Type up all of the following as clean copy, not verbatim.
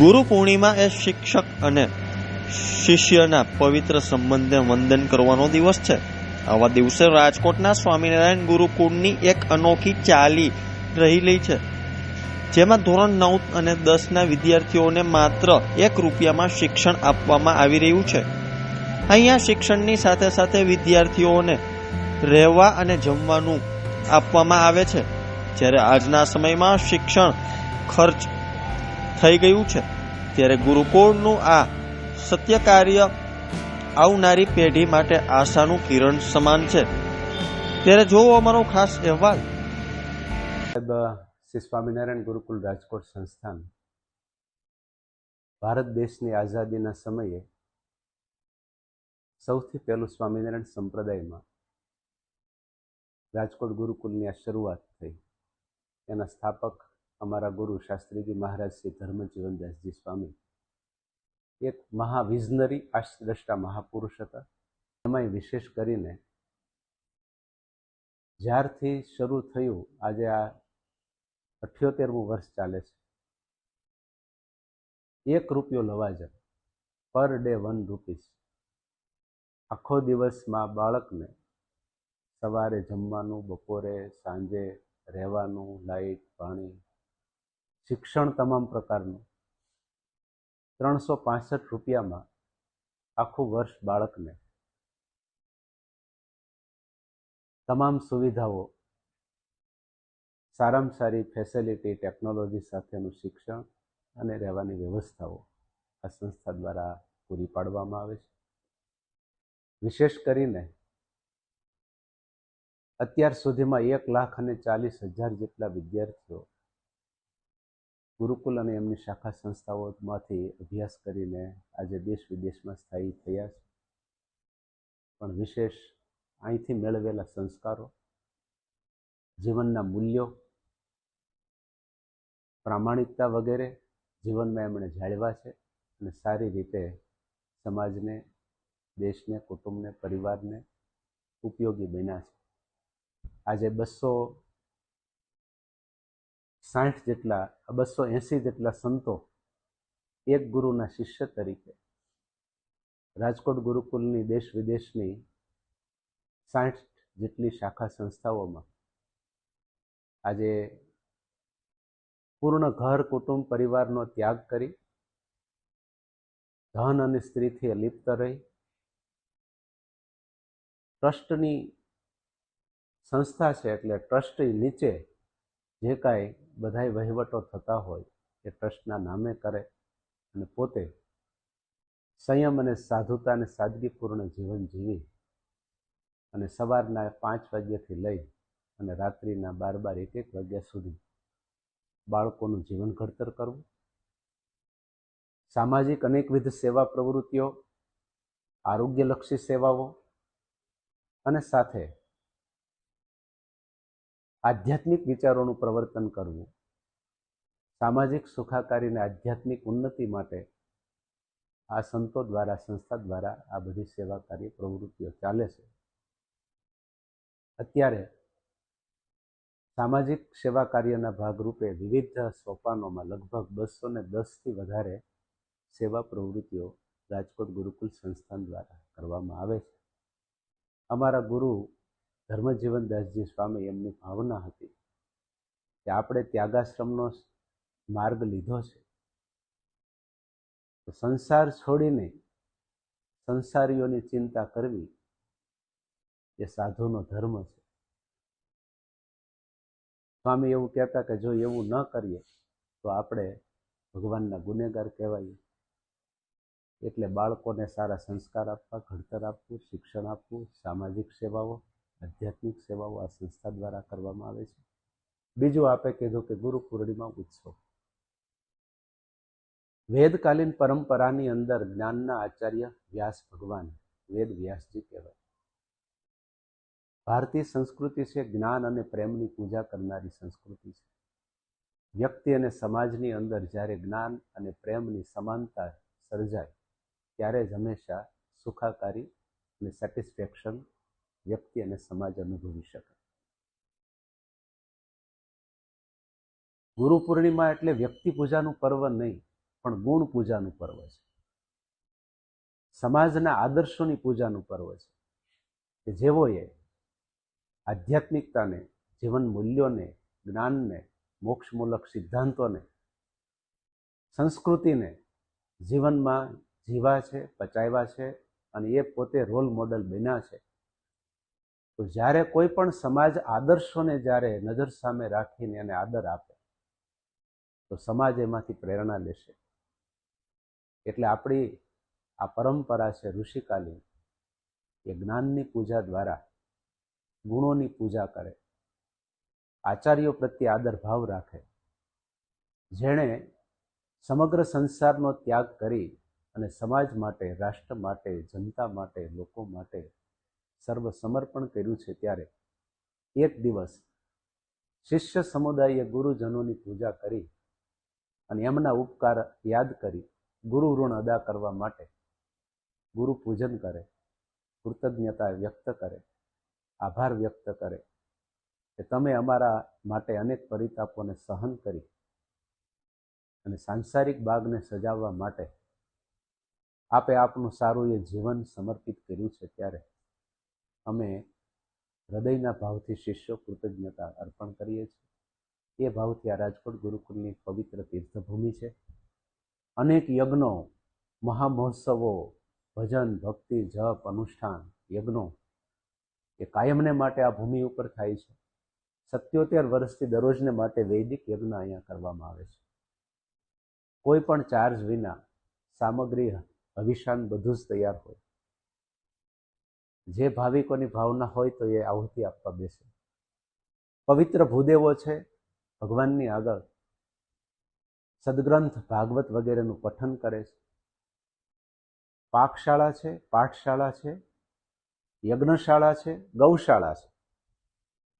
ગુરુ પૂર્ણિમા એ શિક્ષક અને શિષ્યના પવિત્ર સંબંધને વંદન કરવાનો દિવસ છે. આવા દિવસે રાજકોટના સ્વામિનારાયણ ગુરુકુળની એક અનોખી ચાલી રહેલી છે, જેમાં ધોરણ 9 અને 10ના વિદ્યાર્થીઓને માત્ર ₹1 શિક્ષણ આપવામાં આવી રહ્યું છે. અહીંયા શિક્ષણની સાથે સાથે વિદ્યાર્થીઓને રહેવા અને જમવાનું આપવામાં આવે છે. જ્યારે આજના સમયમાં શિક્ષણ ખર્ચ થઈ ગયું છે, ત્યારે ગુરુકુળનું આ સત્ય કાર્ય આવનારી પેઢી માટે આશાનું કિરણ સમાન છે. ત્યારે જોવો અમારો ખાસ અહેવાલ. શ્રી સ્વામિનારાયણ ગુરુકુળ રાજકોટ સંસ્થાન ભારત દેશની આઝાદીના સમયે સૌથી પહેલું સ્વામિનારાયણ સંપ્રદાયમાં રાજકોટ ગુરુકુળની આ શરૂઆત થઈ. એના સ્થાપક અમારા ગુરુ શાસ્ત્રીજી મહારાજ શ્રી ધર્મજીવનદાસજી સ્વામી એક મહાવિઝનરી આર્ષદ્રષ્ટા મહાપુરુષ હતા. એમાંય વિશેષ કરીને જ્યારથી શરૂ થયું, આજે આ 78મું વર્ષ ચાલે છે, ₹1 લવાજમ, પર ડે ₹1. આખો દિવસમાં બાળકને સવારે જમવાનું, બપોરે, સાંજે રહેવાનું, લાઇટ, પાણી, શિક્ષણ તમામ પ્રકારનું ₹365 આખું વર્ષ બાળકને તમામ સુવિધાઓ, સારામાં સારી ફેસિલિટી, ટેકનોલોજી સાથેનું શિક્ષણ અને રહેવાની વ્યવસ્થાઓ આ સંસ્થા દ્વારા પૂરી પાડવામાં આવે છે. વિશેષ કરીને અત્યાર સુધીમાં 1,40,000 જેટલા વિદ્યાર્થીઓ ગુરુકુલ અને એમની શાખા સંસ્થાઓમાંથી અભ્યાસ કરીને આજે દેશ વિદેશમાં સ્થાયી થયા છે. પણ વિશેષ અહીંથી મેળવેલા સંસ્કારો, જીવનના મૂલ્યો, પ્રામાણિકતા વગેરે જીવનમાં એમણે જાળવ્યા છે અને સારી રીતે સમાજને, દેશને, કુટુંબને, પરિવારને ઉપયોગી બન્યા છે. આજે 280 જેટલા સંતો એક ગુરુના શિષ્ય તરીકે રાજકોટ ગુરુકુલની દેશ વિદેશની 60 જેટલી શાખા સંસ્થાઓમાં આજે પૂર્ણ ઘર, કુટુંબ, પરિવારનો ત્યાગ કરી, ધન અને સ્ત્રીથી અલિપ્ત રહી, ટ્રસ્ટની સંસ્થા છે એટલે ટ્રસ્ટની નીચે જે કાંઈ બધાય વહીવટો થતા હોય એ ટ્રસ્ટના નામે કરે અને પોતે સંયમ અને સાધુતા અને સાદગીપૂર્ણ જીવન જીવી અને સવારના 5 વાગ્યાથી લઈ અને રાત્રિના 12-1 વાગ્યા સુધી બાળકોનું જીવન ઘડતર કરવું, સામાજિક અનેકવિધ સેવા પ્રવૃત્તિઓ, આરોગ્યલક્ષી સેવાઓ અને સાથે આધ્યાત્મિક વિચારોનું પ્રવર્તન કરવું, સામાજિક સુખાકારી અને આધ્યાત્મિક ઉન્નતિ માટે આ સંતો દ્વારા, સંસ્થા દ્વારા આ બધી સેવા કાર્ય પ્રવૃત્તિઓ ચાલે છે. અત્યારે સામાજિક સેવા કાર્યના ભાગરૂપે વિવિધ સોપાનોમાં લગભગ 210થી વધારે સેવા પ્રવૃત્તિઓ રાજકોટ ગુરુકુલ સંસ્થાન દ્વારા કરવામાં આવે છે. અમારા ગુરુ ધર્મજીવનદાસજી સ્વામી, એમની ભાવના હતી કે આપણે ત્યાગાશ્રમનો માર્ગ લીધો છે તો સંસાર છોડીને સંસારીઓની ચિંતા કરવી એ સાધુનો ધર્મ છે. સ્વામી એવું કહેતા કે જો એવું ન કરીએ તો આપણે ભગવાનના ગુનેગાર કહેવાઈએ. એટલે બાળકોને સારા સંસ્કાર આપવા, ઘડતર આપવું, શિક્ષણ આપવું, સામાજિક સેવાઓ, આધ્યાત્મિક સેવાઓ આ સંસ્થા દ્વારા કરવામાં આવે છે. બીજું આપે કીધું કે ગુરુ પૂર્ણિમા ઉત્સવ. વેદકાલીન પરંપરાની અંદર જ્ઞાનના આચાર્ય વ્યાસ ભગવાન, વેદ વ્યાસજી કહેવાય. ભારતીય સંસ્કૃતિ છે જ્ઞાન અને પ્રેમની પૂજા કરનારી સંસ્કૃતિ છે. વ્યક્તિ અને સમાજની અંદર જ્યારે જ્ઞાન અને પ્રેમની સમાનતા સર્જાય ત્યારે જ હંમેશા સુખાકારી અને સેટિસ્ફેક્શન વ્યક્તિ અને સમાજ અનુભવી શકે. ગુરુ પૂર્ણિમા એટલે વ્યક્તિ પૂજાનું પર્વ નહીં, પણ ગુણ પૂજાનું પર્વ છે. સમાજના આદર્શોની પૂજાનું પર્વ છે કે જેઓએ આધ્યાત્મિકતાને, જીવન મૂલ્યોને, જ્ઞાનને, મોક્ષમૂલક સિદ્ધાંતોને, સંસ્કૃતિને જીવનમાં જીવા છે, પચાવ્યા છે અને એ પોતે રોલ મોડલ બન્યા છે. તો જ્યારે કોઈ પણ સમાજ આદર્શોને જ્યારે નજર સામે રાખીને એને આદર આપે તો સમાજ એમાંથી પ્રેરણા લેશે. એટલે આપણી આ પરંપરા છે ઋષિકાલીન, એ જ્ઞાનની પૂજા દ્વારા ગુણોની પૂજા કરે, આચાર્યો પ્રત્યે આદર ભાવ રાખે, જેણે સમગ્ર સંસારનો ત્યાગ કરી અને સમાજ માટે, રાષ્ટ્ર માટે, જનતા માટે, લોકો માટે સર્વ સમર્પણ કર્યું છે. ત્યારે એક દિવસ શિષ્ય સમુદાયે ગુરુજનોની પૂજા કરી અને એમના ઉપકાર યાદ કરી ગુરુ ઋણ અદા કરવા માટે ગુરુ પૂજન કરે, કૃતજ્ઞતા વ્યક્ત કરે, આભાર વ્યક્ત કરે કે તમે અમારા માટે અનેક પરિતાપોને સહન કરી અને સાંસારિક બાગને સજાવવા માટે આપે આપનું સારું એ જીવન સમર્પિત કર્યું છે. ત્યારે અમે હૃદયના ભાવથી શિષ્યો કૃતજ્ઞતા અર્પણ કરીએ છીએ. એ ભાવથી આ રાજકોટ ગુરુકુલની પવિત્ર તીર્થભૂમિ છે. અનેક યજ્ઞો, મહામહોત્સવો, ભજન, ભક્તિ, જપ, અનુષ્ઠાન, યજ્ઞો એ કાયમને માટે આ ભૂમિ ઉપર થાય છે. 77 વર્ષથી દરરોજને માટે વૈદિક યજ્ઞ અહીંયા કરવામાં આવે છે. કોઈ પણ ચાર્જ વિના, સામગ્રી, અભિશાન બધું જ તૈયાર હોય. જે ભાવિકોની ભાવના હોય તો એ આહુતિ આપવા બેસે. પવિત્ર ભૂદેવો છે, ભગવાનની આગળ સદગ્રંથ, ભાગવત વગેરેનું પઠન કરે છે. પાકશાળા છે, પાઠશાળા છે, યજ્ઞશાળા છે, ગૌશાળા છે.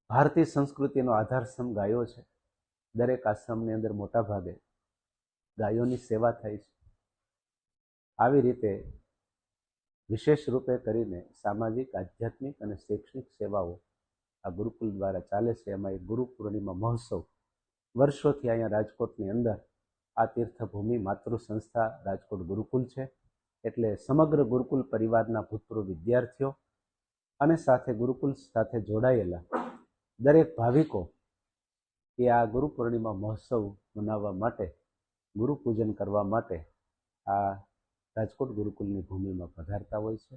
ભારતીય સંસ્કૃતિનો આધારસ્તંભ ગાયો છે. દરેક આશ્રમની અંદર મોટા ભાગે ગાયોની સેવા થાય છે. આવી રીતે વિશેષ રૂપે કરીને સામાજિક, આધ્યાત્મિક અને શૈક્ષણિક સેવાઓ આ ગુરુકુલ દ્વારા ચાલે છે. એમાં એક ગુરુ પૂર્ણિમા મહોત્સવ વર્ષોથી અહીંયા રાજકોટની અંદર આ તીર્થભૂમિ માતૃ સંસ્થા રાજકોટ ગુરુકુલ છે. એટલે સમગ્ર ગુરુકુલ પરિવારના ભૂતપૂર્વ વિદ્યાર્થીઓ અને સાથે ગુરુકુલ સાથે જોડાયેલા દરેક ભાવિકો એ આ ગુરુ પૂર્ણિમા મહોત્સવ મનાવવા માટે, ગુરુ પૂજન કરવા માટે આ રાજકોટ ગુરુકુલની ભૂમિમાં પધારતા હોય છે.